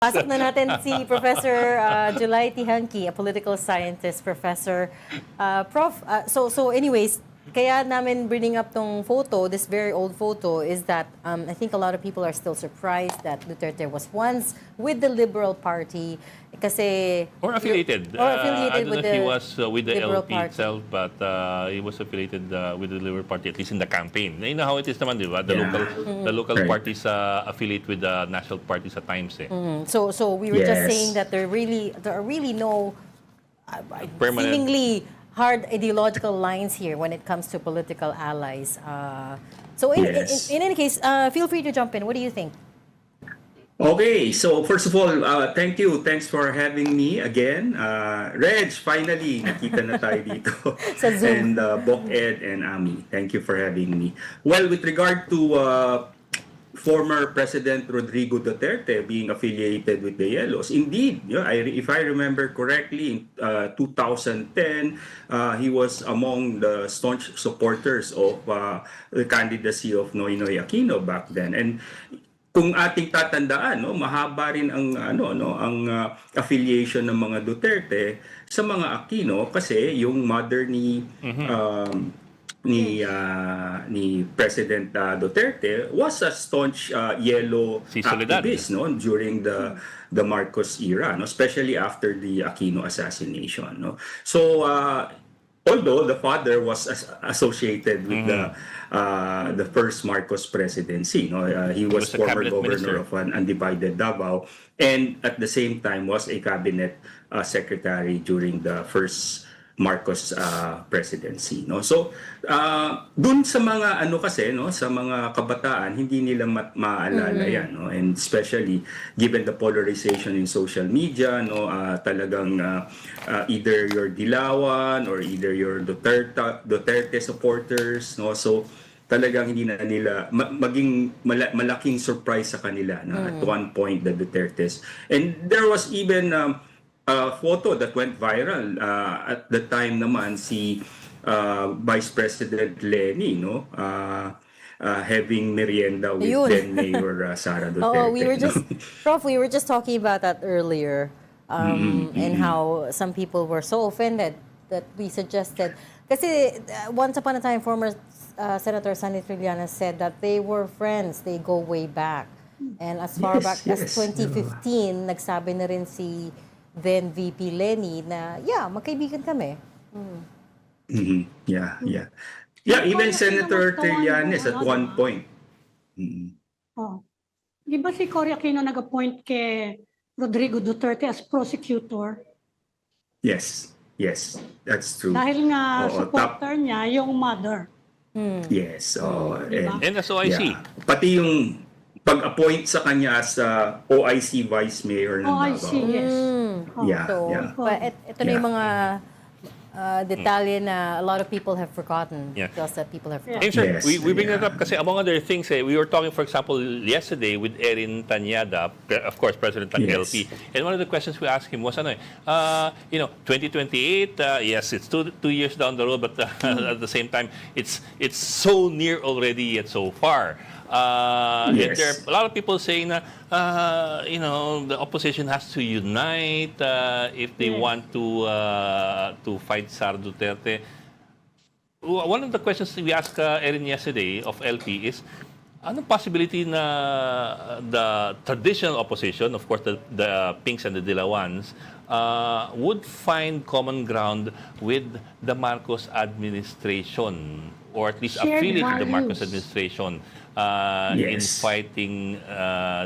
Pasok na natin si Professor July Tihanki, a political scientist professor. So anyways, kaya namin bringing up tong photo, this very old photo, is that I think a lot of people are still surprised that Duterte was once with the Liberal Party kasi... Or affiliated. Or affiliated I don't with know if he the was with the Liberal LP Party. itself, but he was affiliated with the Liberal Party, at least in the campaign. You know how it is naman, di ba? The local Right. parties affiliate with the national parties at times. Eh. So we were just Yes. saying that there are really no Permanent. seemingly hard ideological lines here when it comes to political allies. So Yes. in any case, feel free to jump in. What do you think? Okay, so first of all, thank you. Thanks for having me again. Reg, finally, nakita na tayo dito. Sa Zoom. And Bok Ed and Ami, thank you for having me. Well, with regard to former President Rodrigo Duterte being affiliated with the Yellows, indeed, if I remember correctly, in 2010, he was among the staunch supporters of the candidacy of Noynoy Aquino back then. And kung ating tatandaan, no, mahaba rin ang affiliation ng mga Duterte sa mga Aquino kasi yung mother ni President Duterte was a staunch yellow Si Soledad. activist, no, during the Marcos era, no, especially after the Aquino assassination, no. So although the father was associated with the first Marcos presidency, no, he was was a former cabinet governor minister. of an undivided Davao, and at the same time was a cabinet secretary during the first Marcos presidency, no. So dun sa mga kasi, no, sa mga kabataan, hindi nila maalala yan, no, and especially given the polarization in social media, no, talagang either you're Dilawan or either you're Duterte supporters, no. So talagang hindi na nila maging malaking surprise sa kanila na at one point the Dutertes, and there was even photo that went viral at the time naman si Vice President Leni, no, having merienda with Ayun. then Mayor Sara Duterte. Oh, we were no? just Prof, we were just talking about that earlier, and how some people were so offended that we suggested. Kasi once upon a time, former Senator Sonny Trillanes said that they were friends. They go way back, and as far Yes, back as yes. 2015, nagsabi na rin si then VP Leni na magkaibigan kami. Yeah, yeah. Yeah, even Senator Trillanes at one point. Oh. Di ba si Cory Aquino nag-appoint kay Rodrigo Duterte as prosecutor? Yes, yes, that's true. Dahil nga Oo, supporter niya yung mother. Yes, Diba? And as OIC. yeah. Pati yung pag-appoint sa kanya as OIC Vice Mayor ng Oh, I Davao. see, yes. Oh. Yeah, So, yeah. ito na yung mga detalye na a lot of people have forgotten. Yeah. Details that people have forgotten. And sir, Yes, we bring that yeah. up kasi among other things, we were talking, for example, yesterday with Erin Tanyada, of course, President ng Yes. LP. And one of the questions we asked him was, 2028, yes, it's two years down the road, but at the same time, it's so near already yet so far. And Yes. there are a lot of people saying na, the opposition has to unite if they want to fight Sara Duterte. One of the questions we asked Erin yesterday of LP is, anong possibility na the traditional opposition, of course the Pinks and the Dilawans, would find common ground with the Marcos administration, or at least Shared affiliate with the Marcos values. administration in Yes. fighting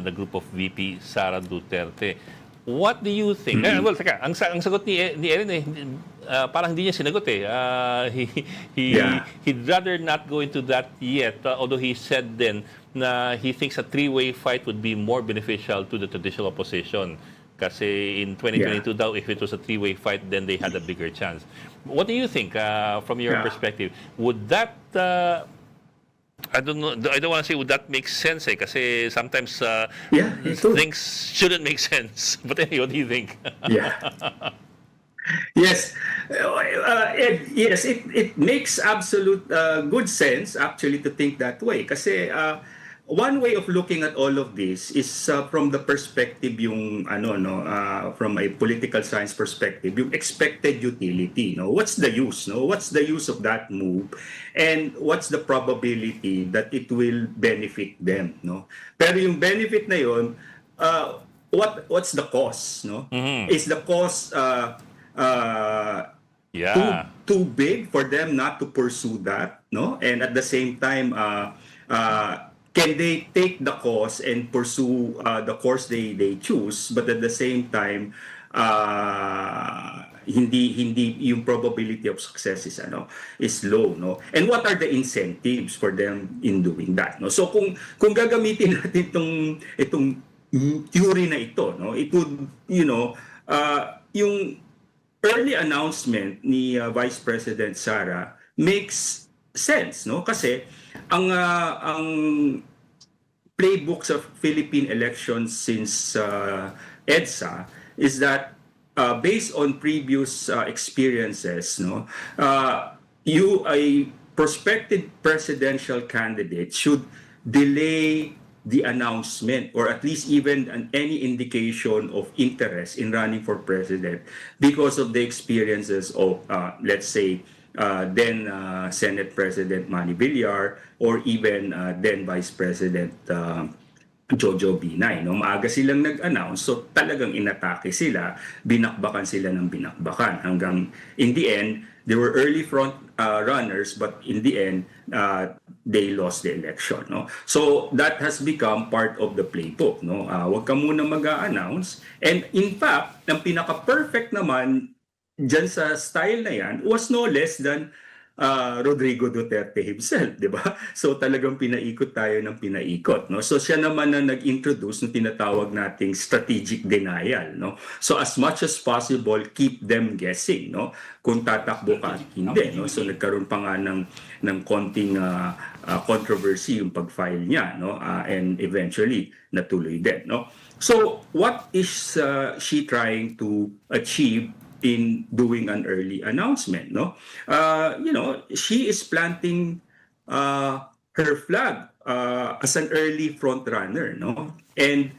the group of VP Sara Duterte. What do you think? Well, teka, ang sagot ni Erin parang hindi niya sinagot eh. Yeah. He'd rather not go into that yet, although he said then na he thinks a three-way fight would be more beneficial to the traditional opposition. Kasi in 2022 daw, if it was a three-way fight, then they had a bigger chance. What do you think from your Yeah. perspective? Would that I don't know. I don't want to say would that make sense kasi sometimes Yeah, it would. things shouldn't make sense. But anyway, what do you think? Yeah. Yes. It makes absolute good sense actually to think that way kasi one way of looking at all of this is from the perspective yung from a political science perspective, yung expected utility, no? What's the use, no? What's the use of that move, and what's the probability that it will benefit them, no? Pero yung benefit na yon, what's the cost, no? Is the cost Yeah. too big for them not to pursue that, no? And at the same time, can they take the course and pursue the course they choose, but at the same time, hindi yung probability of success is low, no? And what are the incentives for them in doing that, no? So kung gagamitin natin itong theory na ito, no, it would, yung early announcement ni Vice President Sara makes sense, no? Kasi ang playbooks of Philippine elections since EDSA is that based on previous experiences, no, a prospective presidential candidate should delay the announcement or at least even any indication of interest in running for president because of the experiences of, let's say, then Senate President Manny Villar or even then Vice President Jojo Binay. No? Maaga silang nag-announce, so talagang inatake sila, binakbakan sila ng binakbakan. Hanggang in the end, they were early front runners, but in the end, they lost the election. No? So that has become part of the playbook. No? Huwag ka muna mag-a-announce. And in fact, ang pinaka-perfect naman dyan sa style na yan was no less than Rodrigo Duterte himself, di ba? So talagang pinaikot tayo ng pinaikot, no? So siya naman na nag-introduce ng tinatawag nating strategic denial, no? So as much as possible, keep them guessing, no? Kung tatakbo ka at hindi, no? So nagkaroon pa nga ng konting controversy yung pag-file niya, no? And eventually natuloy din, no? So what is she trying to achieve in doing an early announcement, no? She is planting her flag as an early front runner, no? And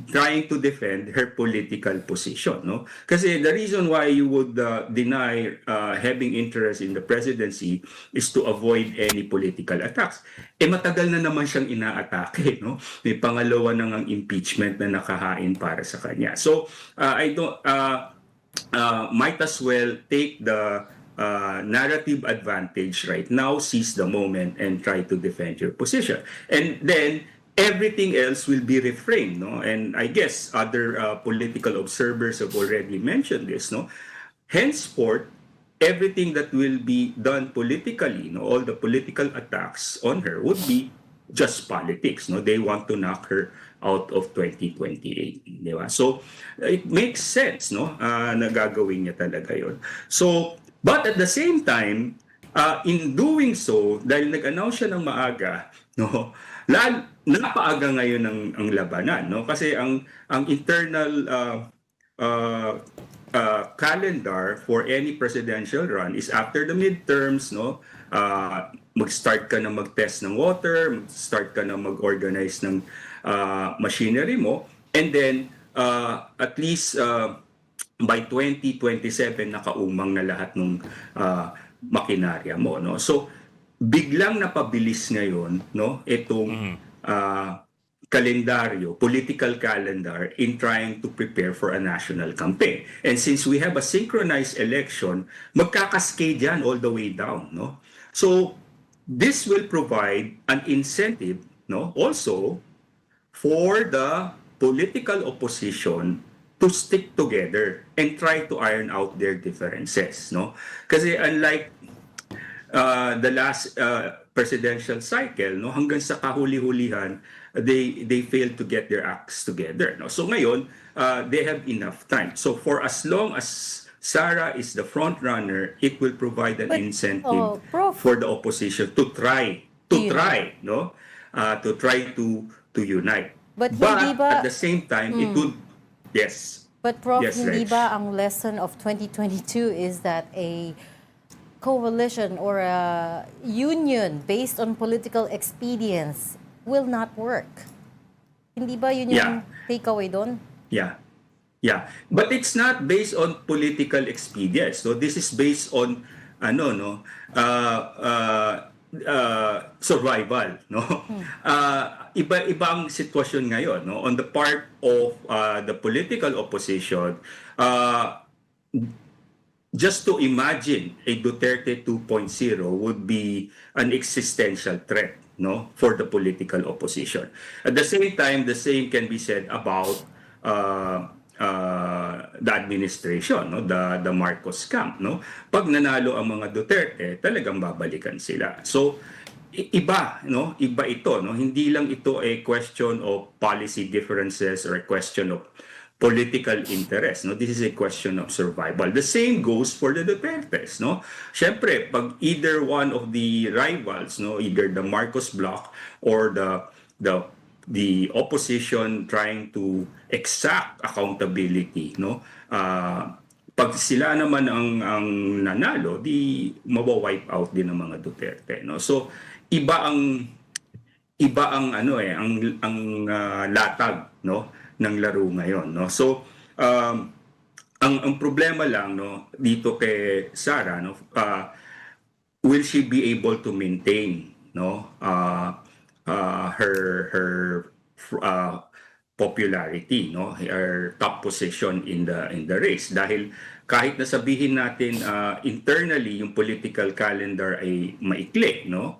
trying to defend her political position, no? Kasi the reason why you would deny having interest in the presidency is to avoid any political attacks. Matagal na naman siyang inaatake, no? May pangalawa nang ang impeachment na nakahain para sa kanya. So I don't might as well take the narrative advantage right now, seize the moment, and try to defend your position. And then everything else will be reframed, no? And I guess other political observers have already mentioned this, no? Henceforth, everything that will be done politically, no, all the political attacks on her would be just politics, no? They want to knock her out of 2028, di ba? So it makes sense, no, na gagawin niya talaga yon. So but at the same time, in doing so, dahil nag-announce siya ng maaga, no, napaaga ngayon ang labanan, no, kasi ang internal calendar for any presidential run is after the midterms, no. Mag-start ka na mag-test ng water, mag-start ka na mag-organize ng machinery mo, and then at least by 2027 nakaumang na lahat ng makinarya mo, no? So biglang napabilis ngayon, no, itong kalendaryo, political calendar in trying to prepare for a national campaign. And since we have a synchronized election, magkakascade yan all the way down, no? So this will provide an incentive, no, also for the political opposition to stick together and try to iron out their differences, no? Kasi unlike the last presidential cycle, no, hanggang sa kahuli-hulihan, they failed to get their acts together, no? So ngayon, they have enough time. So for as long as Sara is the front runner, it will provide an incentive for the opposition to try, no, to try to unite. But hindi ba, at the same time, it would, yes. But Prof, Yes, hindi Reg. ba ang lesson of 2022 is that a coalition or a union based on political expedience will not work. Hindi ba yun yung takeaway doon? Yeah. Yeah. But it's not based on political expedience. So this is based on survival, no? Iba-ibang sitwasyon ngayon, no? On the part of the political opposition, just to imagine a Duterte 2.0 would be an existential threat, no, for the political opposition. At the same time, the same can be said about the administration, no, the Marcos camp, no. Pag nanalo ang mga Duterte, talagang babalikan sila. So iba, no, iba ito, no. Hindi lang ito a question of policy differences or a question of political interest, no. This is a question of survival. The same goes for the Dutertes, no. Syempre, pag either one of the rivals, no, either the Marcos bloc or the opposition trying to exact accountability, no, pag sila naman ang nanalo, di mawa-wipe out din ng mga Duterte, no. So iba ang latag, no, ng laro ngayon, no. So ang problema lang, no, dito kay Sara, no, will she be able to maintain, no, her popularity, no, her top position in the race? Dahil kahit na sabihin natin internally yung political calendar ay maikli, no,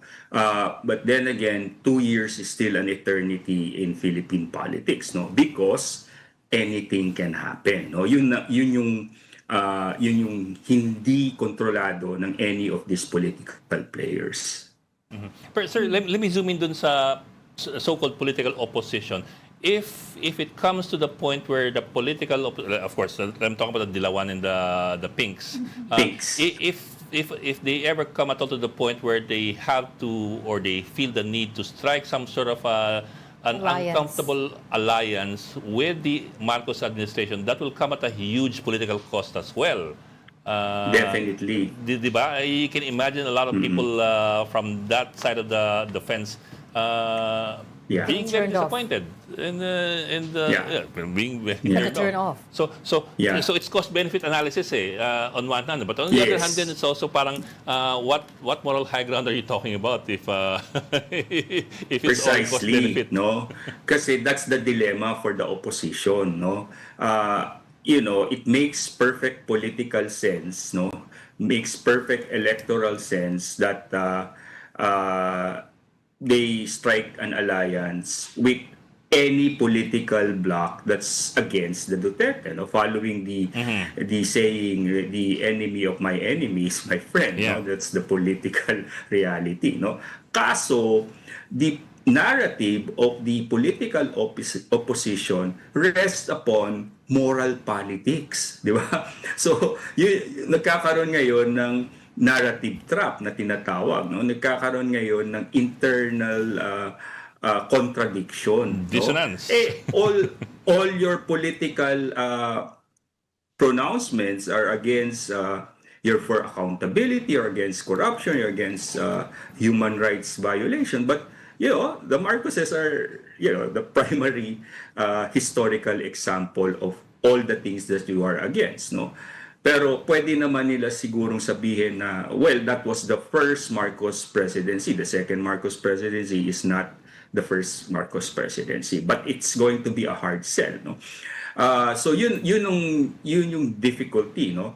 but then again 2 years is still an eternity in Philippine politics, no, because anything can happen, no. Yun yung hindi kontrolado ng any of these political players. Pero sir, let me zoom in dun sa so-called political opposition. If it comes to the point where the political of course, I'm talking about the Dilawan and the Pinks. Pinks. If they ever come at all to the point where they have to, or they feel the need to strike some sort of an Alliance. uncomfortable alliance with the Marcos administration, that will come at a huge political cost as well. Definitely. Di ba? You can imagine a lot of people from that side of the fence Yeah. being very Turned off. disappointed and being very Yeah. turned Turn off. off. So Yeah. it's cost benefit analysis on one hand, but on the other Yes. hand, then it's also parang what moral high ground are you talking about if if it's all cost Precisely, benefit? no? Kasi that's the dilemma for the opposition, no? It makes perfect political sense, no? Makes perfect electoral sense that they strike an alliance with any political bloc that's against the Duterte, no? Following the saying, the enemy of my enemy is my friend, Yeah. no? That's the political reality, no? Kaso the narrative of the political opposition rests upon moral politics, di ba? So nagkakaroon ngayon ng narrative trap na tinatawag, no? Nagkakaroon ngayon ng internal contradiction, Dissonance. no? All your political pronouncements are against you're for accountability, or against corruption, you're against human rights violation, but the Marcoses are the primary historical example of all the things that you are against, no? Pero pwede naman nila sigurong sabihin na, well, that was the first Marcos presidency. The second Marcos presidency is not the first Marcos presidency, but it's going to be a hard sell, no? So yun yung difficulty, no?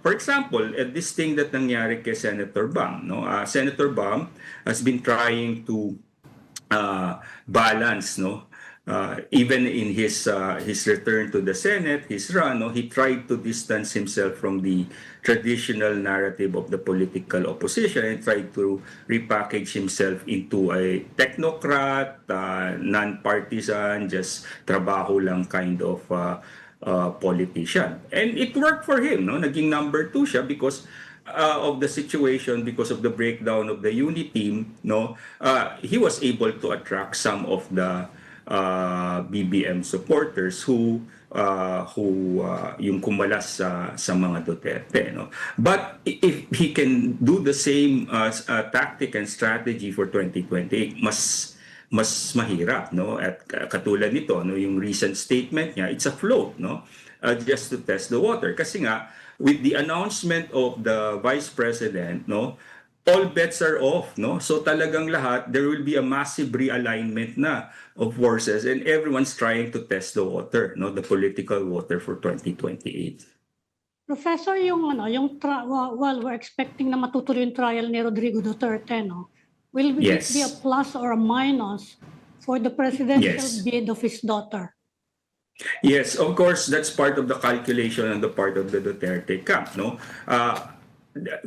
For example, this thing that nangyari kay Senator Bam, no? Senator Bam has been trying to balance, no? Even in his return to the Senate, his run, no, he tried to distance himself from the traditional narrative of the political opposition and tried to repackage himself into a technocrat, non-partisan, just trabaho lang kind of politician. And it worked for him, no? Naging number 2 siya because of the situation, because of the breakdown of the unit team, no? He was able to attract some of the BBM supporters who yung kumalas sa mga Duterte, no? But if he can do the same tactic and strategy for 2028, mas mas mahirap, no? At katulad nito, no, yung recent statement niya, it's a float, no? Just to test the water. Kasi nga, with the announcement of the Vice President, no, all bets are off, no? So talagang lahat, there will be a massive realignment na of forces and everyone's trying to test the water, no? The political water for 2028. Professor, while we're expecting na matutuloy yung trial ni Rodrigo Duterte, no? Will it Yes. be a plus or a minus for the presidential Yes. bid of his daughter? Yes, of course, that's part of the calculation on the part of the Duterte camp, no?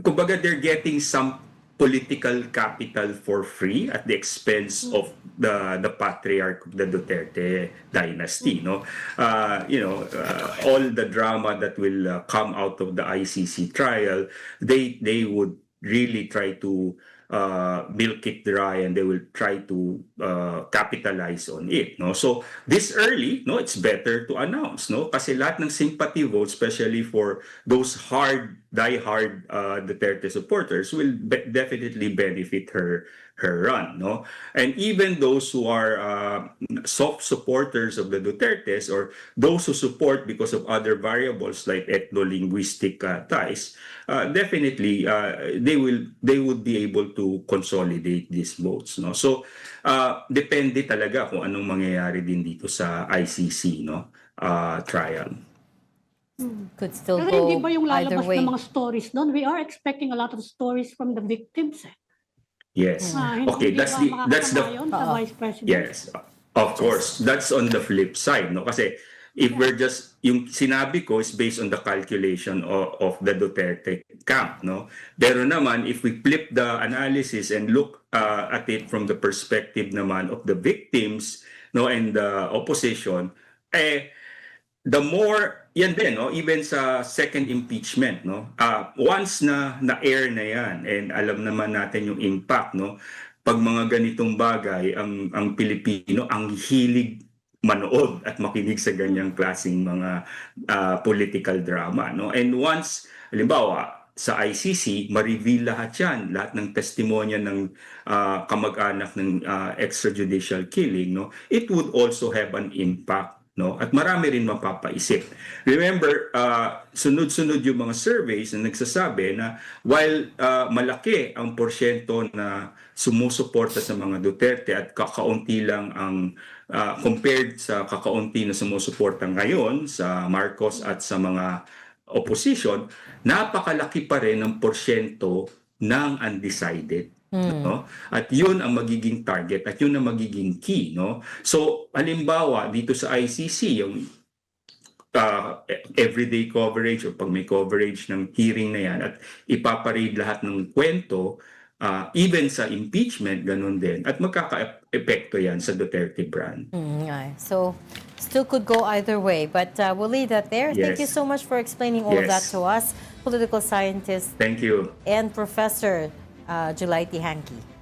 Kumbaga, they're getting some political capital for free at the expense of the patriarch of the Duterte dynasty, no? All the drama that will come out of the ICC trial, they would really try to milk it dry and they will try to capitalize on it, no? So this early, no, it's better to announce, no, kasi lahat ng sympathy votes, especially for those die-hard Duterte supporters, will definitely benefit her run, no? And even those who are soft supporters of the Dutertes, or those who support because of other variables like ethno-linguistic ties, definitely they would be able to consolidate these votes, no? So depende talaga kung anong mangyayari din dito sa ICC, no, trial. Could still Pero go hindi ba yung either lalabas way. ng mga stories doon? We are expecting a lot of stories from the victims. Yes. Hindi Okay, that's the makakasama yun sa Vice President. yes, of course. That's on the flip side, no? Kasi if we're just, yung sinabi ko is based on the calculation of the Duterte camp, no? Pero naman, if we flip the analysis and look at it from the perspective naman of the victims, no, and the opposition, the more, yan din, no, even sa second impeachment, no, once na-air na yan, and alam naman natin yung impact, no, pag mga ganitong bagay, ang Pilipino, ang hilig manood at makinig sa ganyang klaseng mga political drama, no? And once, halimbawa, sa ICC, ma-reveal lahat yan, lahat ng testimonya ng kamag-anak ng extrajudicial killing, no? It would also have an impact, no? At marami rin mapapaisip. Remember, sunod-sunod yung mga surveys na nagsasabi na while malaki ang porsyento na sumusuporta sa mga Duterte at kakaunti lang ang compared sa kakaunti na sumusuporta ngayon sa Marcos at sa mga opposition, napakalaki pa rin ang porsyento ng undecided. No? At yun ang magiging target at yun ang magiging key, no? So halimbawa dito sa ICC yung everyday coverage o pag may coverage ng hearing na yan at ipaparade lahat ng kwento, even sa impeachment ganun din, at magkaka-epekto yan sa Duterte brand. So still could go either way, but we'll leave that there. Thank you Yes. so much for explaining all of that Yes. to us, political scientist Thank you. and Professor July Tihanki.